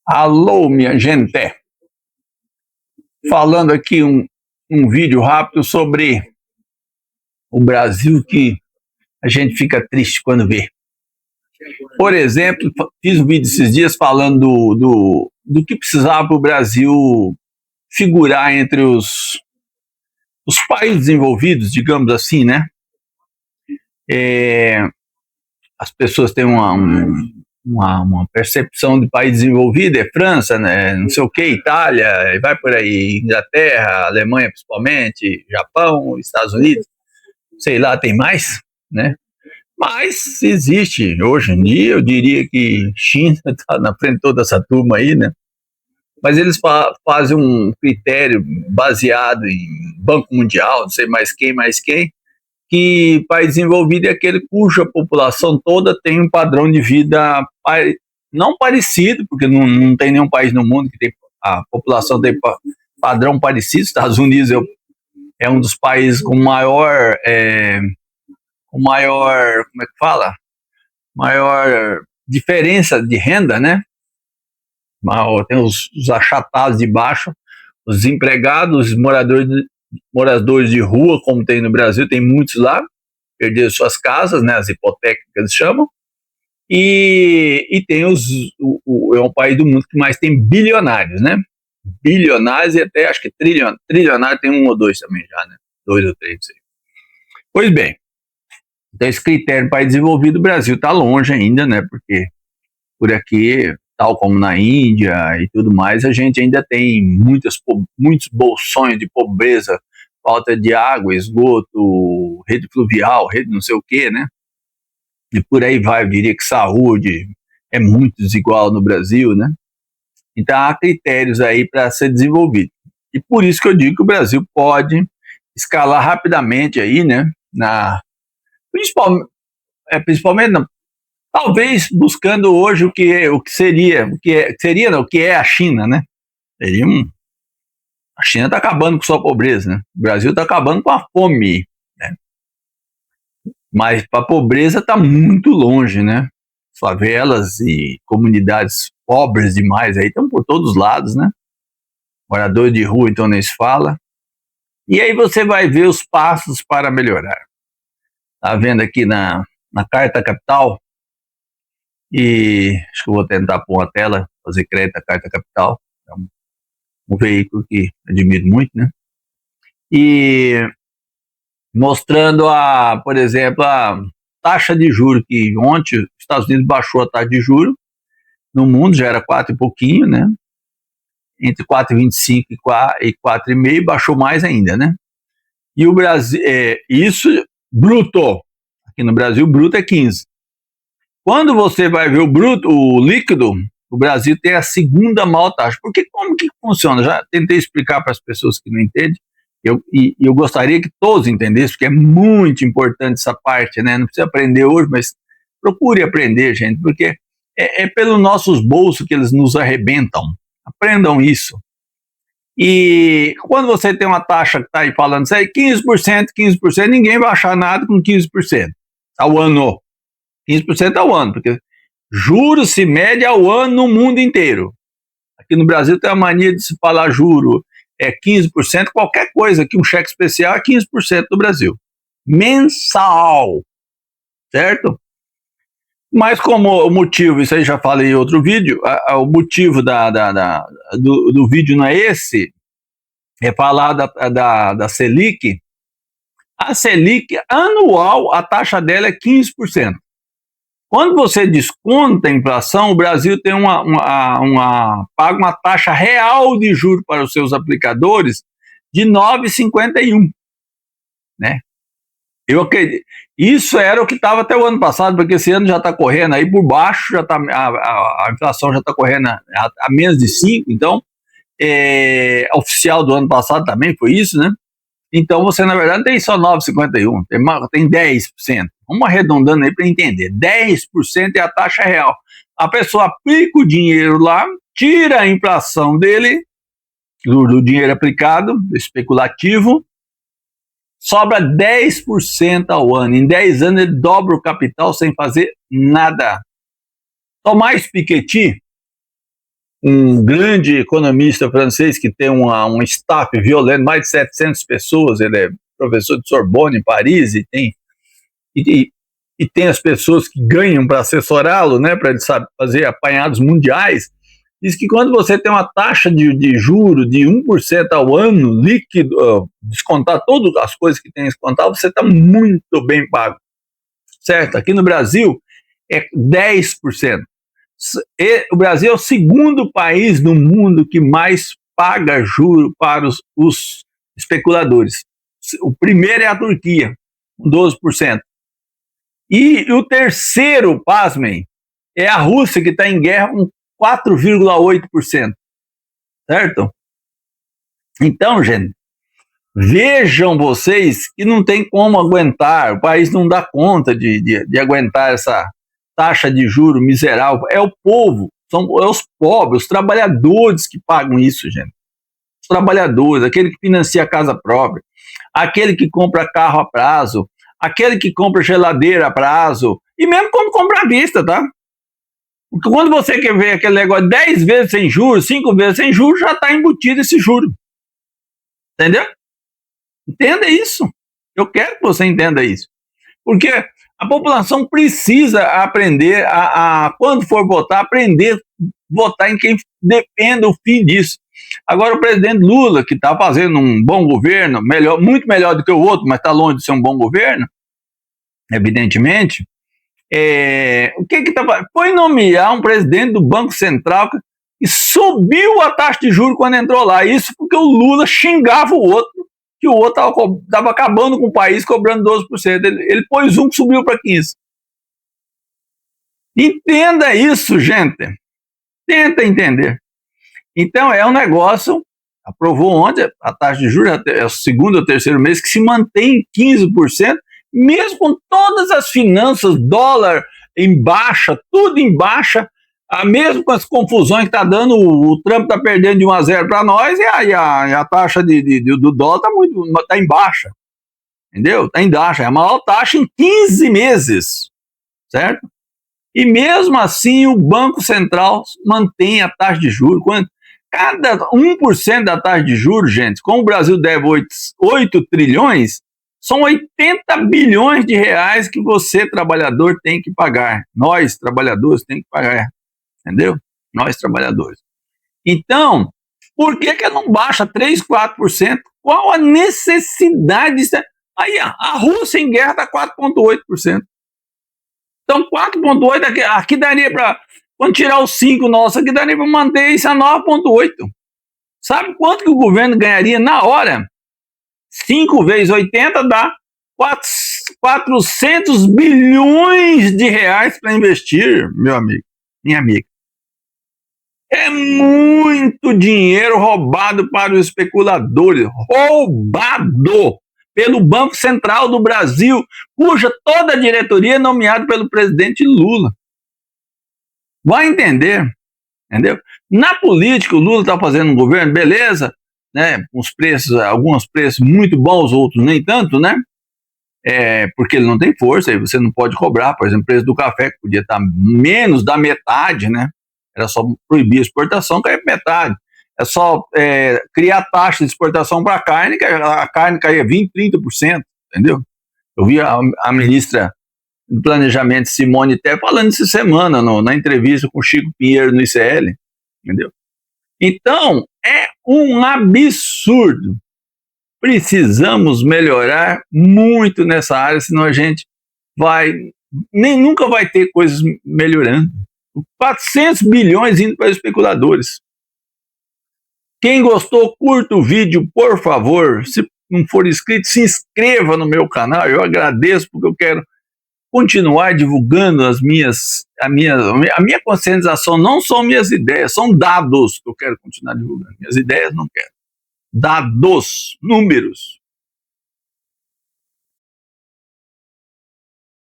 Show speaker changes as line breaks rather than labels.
Alô, minha gente! Falando aqui um vídeo rápido sobre o Brasil que a gente fica triste quando vê. Por exemplo, fiz um vídeo esses dias falando do que precisava para o Brasil figurar entre os países desenvolvidos, digamos assim, né? As pessoas têm uma percepção de país desenvolvido, é França, né, não sei o que, Itália, vai por aí, Inglaterra, Alemanha principalmente, Japão, Estados Unidos, sei lá, tem mais, né? Mas existe, hoje em dia, eu diria que China está na frente de toda essa turma aí, né? Mas eles fazem um critério baseado em Banco Mundial, não sei mais quem, que país desenvolvido é aquele cuja população toda tem um padrão de vida não parecido, porque não tem nenhum país no mundo que tem a população tem padrão parecido. Estados Unidos é um dos países com maior, como é que fala? Maior diferença de renda, né? Tem os achatados de baixo, os desempregados, os moradores de rua, como tem no Brasil, tem muitos lá, perderam suas casas, né, as hipotecas que eles chamam, e tem é um país do mundo que mais tem bilionários, né, bilionários e até acho que trilionário tem um ou dois também já, né, 2 ou 3, não sei. Pois bem, então esse critério para desenvolvido, o Brasil está longe ainda, né, porque por aqui, tal como na Índia e tudo mais, a gente ainda tem muitos bolsões de pobreza, falta de água, esgoto, rede fluvial, rede não sei o que, né? E por aí vai, eu diria que saúde é muito desigual no Brasil, né? Então há critérios aí para ser desenvolvido. E por isso que eu digo que o Brasil pode escalar rapidamente aí, né? Principalmente não, talvez buscando hoje o que é a China, né? A China está acabando com sua pobreza, né? O Brasil está acabando com a fome, né? Mas a pobreza está muito longe, né? Favelas e comunidades pobres demais aí estão por todos os lados, né? Moradores de rua, então nem se fala. E aí você vai ver os passos para melhorar. Tá vendo aqui na Carta Capital? E acho que eu vou tentar pôr uma tela, fazer crédito à Carta Capital. É um veículo que admiro muito, né? E mostrando, por exemplo, a taxa de juros, que ontem os Estados Unidos baixou a taxa de juros, no mundo já era 4 e pouquinho, né? Entre 4,25 e 4,5, baixou mais ainda, né? E o Brasil, isso bruto, aqui no Brasil, bruto é 15. Quando você vai ver o bruto, o líquido, o Brasil tem a segunda maior taxa. Porque como que funciona? Já tentei explicar para as pessoas que não entendem. Eu gostaria que todos entendessem, porque é muito importante essa parte, né? Não precisa aprender hoje, mas procure aprender, gente, porque é pelos nossos bolsos que eles nos arrebentam. Aprendam isso. E quando você tem uma taxa que está aí falando isso aí, 15%, ninguém vai achar nada com 15% ao ano. 15% ao ano, porque juros se mede ao ano no mundo inteiro. Aqui no Brasil tem a mania de se falar juro 15%, qualquer coisa que um cheque especial é 15% do Brasil. Mensal, certo? Mas como o motivo, isso aí já falei em outro vídeo, o motivo do vídeo não é esse, é falar da Selic. A Selic anual, a taxa dela é 15%. Quando você desconta a inflação, o Brasil tem paga uma taxa real de juros para os seus aplicadores de 9,51, né? Eu acredito. Isso era o que estava até o ano passado, porque esse ano já está correndo aí por baixo, já tá, a inflação já está correndo a menos de 5, então oficial do ano passado também foi isso, né? Então você, na verdade, não tem só 9,51, tem 10%. Vamos arredondando aí para entender. 10% é a taxa real. A pessoa aplica o dinheiro lá, tira a inflação dele, do dinheiro aplicado, especulativo, sobra 10% ao ano. Em 10 anos ele dobra o capital sem fazer nada. Tomás Piketty, um grande economista francês que tem um staff violento, mais de 700 pessoas, ele é professor de Sorbonne em Paris e tem as pessoas que ganham para assessorá-lo, né, para ele fazer apanhados mundiais. Diz que quando você tem uma taxa de juro de 1% ao ano, líquido, descontar todas as coisas que tem que descontar, você está muito bem pago. Certo? Aqui no Brasil é 10%. O Brasil é o segundo país no mundo que mais paga juro para os especuladores. O primeiro é a Turquia, com 12%. E o terceiro, pasmem, é a Rússia, que está em guerra com 4,8%. Certo? Então, gente, vejam vocês que não tem como aguentar, o país não dá conta de aguentar essa taxa de juro miserável. É o povo, é os pobres, os trabalhadores que pagam isso, gente. Os trabalhadores, aquele que financia a casa própria, aquele que compra carro a prazo, aquele que compra geladeira a prazo, e mesmo quando compra à vista, tá? Porque quando você quer ver aquele negócio 10 vezes sem juros, 5 vezes sem juros, já está embutido esse juro. Entendeu? Entenda isso. Eu quero que você entenda isso. Porque a população precisa aprender quando for votar, aprender a votar em quem dependa o fim disso. Agora o presidente Lula, que está fazendo um bom governo, muito melhor do que o outro, mas está longe de ser um bom governo, evidentemente, o que está fazendo? Foi nomear um presidente do Banco Central que subiu a taxa de juros quando entrou lá. Isso porque o Lula xingava o outro, que o outro estava acabando com o país cobrando 12%. Ele pôs um que subiu para 15%. Entenda isso, gente. Tenta entender. Então, é um negócio, aprovou ontem, a taxa de juros é o segundo ou terceiro mês, que se mantém em 15%, mesmo com todas as finanças, dólar em baixa, tudo em baixa, mesmo com as confusões que está dando, o Trump está perdendo de 1-0 para nós, e a taxa do dólar está em baixa, entendeu? Está em baixa, é a maior taxa em 15 meses, certo? E mesmo assim o Banco Central mantém a taxa de juros. Cada 1% da taxa de juros, gente, como o Brasil deve 8 trilhões, são 80 bilhões de reais que você, trabalhador, tem que pagar. Nós, trabalhadores, tem que pagar. Entendeu? Nós, trabalhadores. Então, por que não baixa 3, 4%? Qual a necessidade disso? Aí, a Rússia em guerra está 4,8%. Então, 4,8% aqui daria para, quando tirar os 5 nossos, aqui daria para manter isso a 9,8%. Sabe quanto que o governo ganharia na hora? 5 vezes 80 dá 400 bilhões de reais para investir, meu amigo, minha amiga. É muito dinheiro roubado para os especuladores, roubado pelo Banco Central do Brasil, cuja toda a diretoria é nomeada pelo presidente Lula. Vai entender, entendeu? Na política, o Lula está fazendo um governo, beleza, né? Uns preços, alguns preços muito bons, outros nem tanto, né? Porque ele não tem força, aí você não pode cobrar, por exemplo, o preço do café, que podia estar menos da metade, né? Era só proibir a exportação, cair metade. É só criar taxa de exportação para a carne, que a carne caía 20%, 30%, entendeu? Eu vi a ministra do Planejamento, Simone Tebet, falando essa semana na entrevista com o Chico Pinheiro no ICL, entendeu? Então, é um absurdo. Precisamos melhorar muito nessa área, senão a gente nunca vai ter coisas melhorando. 400 bilhões indo para os especuladores. Quem gostou, curta o vídeo, por favor. Se não for inscrito, se inscreva no meu canal. Eu agradeço, porque eu quero continuar divulgando a minha conscientização. Não são minhas ideias, são dados que eu quero continuar divulgando. Minhas ideias não quero. Dados, números.